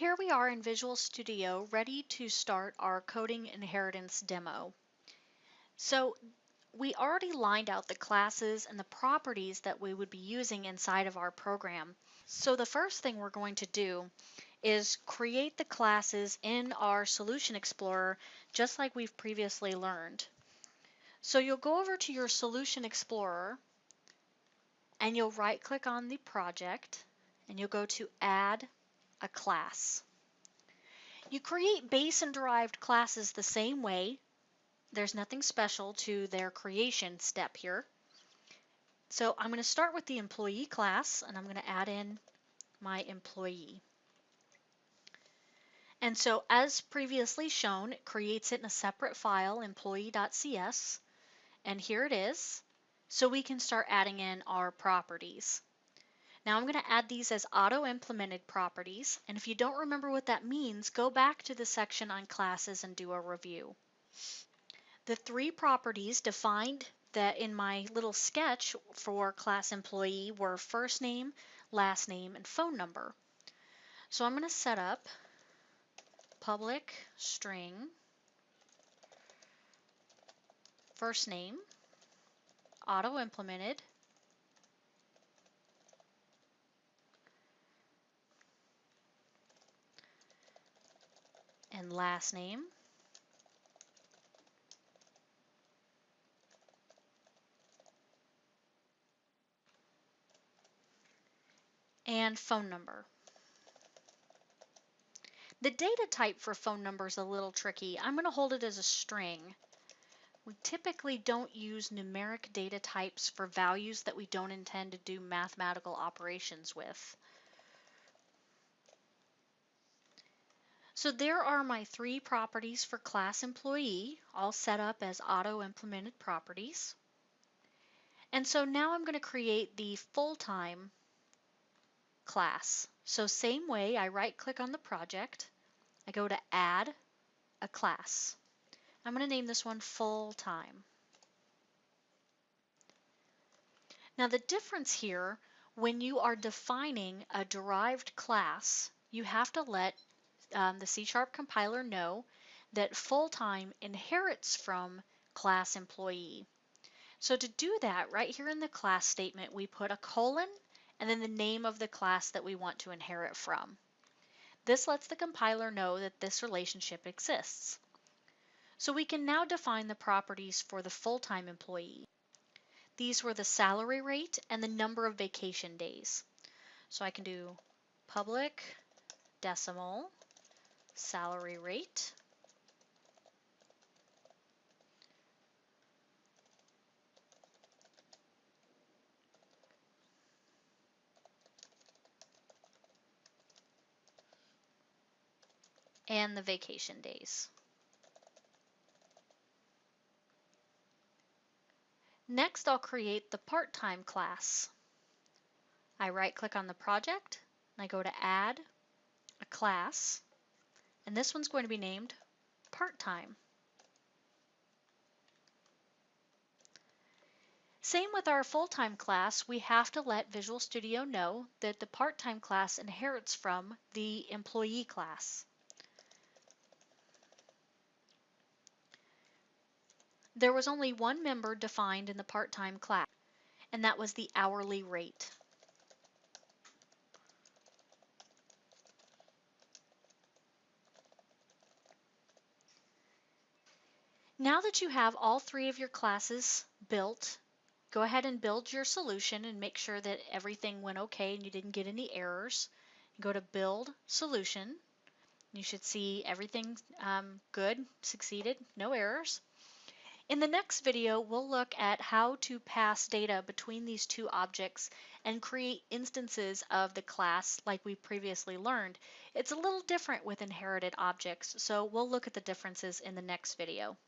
Here we are in Visual Studio ready to start our coding inheritance demo. So we already lined out the classes and the properties that we would be using inside of our program. So the first thing we're going to do is create the classes in our Solution Explorer just like we've previously learned. So you'll go over to your Solution Explorer and you'll right click on the project and you'll go to Add a Class. You create base and derived classes the same way. There's nothing special to their creation step here. So I'm going to start with the employee class and I'm going to add in my employee. And so as previously shown, it creates it in a separate file, employee.cs, and here it is. So we can start adding in our properties. Now I'm going to add these as auto-implemented properties, and if you don't remember what that means, go back to the section on classes and do a review. The three properties defined that in my little sketch for class employee were first name, last name, and phone number. So I'm going to set up public string first name, auto-implemented, and last name, and phone number. The data type for phone number is a little tricky. I'm going to hold it as a string. We typically don't use numeric data types for values that we don't intend to do mathematical operations with. So there are my three properties for class employee, all set up as auto-implemented properties. And so now I'm going to create the full-time class. So same way, I right-click on the project, I go to Add a Class. I'm going to name this one Full-Time. Now the difference here, when you are defining a derived class, you have to let the C# compiler know that full-time inherits from class employee. So to do that, right here in the class statement, we put a colon and then the name of the class that we want to inherit from. This lets the compiler know that this relationship exists. So we can now define the properties for the full-time employee. These were the salary rate and the number of vacation days. So I can do public decimal salary rate and the vacation days. Next, I'll create the part-time class. I right-click on the project, and I go to Add a Class, and this one's going to be named Part-Time. Same with our full-time class, we have to let Visual Studio know that the part-time class inherits from the employee class. There was only one member defined in the part-time class, and that was the hourly rate. Now that you have all three of your classes built, go ahead and build your solution and make sure that everything went okay and you didn't get any errors. Go to Build Solution. You should see everything good, succeeded, no errors. In the next video, we'll look at how to pass data between these two objects and create instances of the class like we previously learned. It's a little different with inherited objects, so we'll look at the differences in the next video.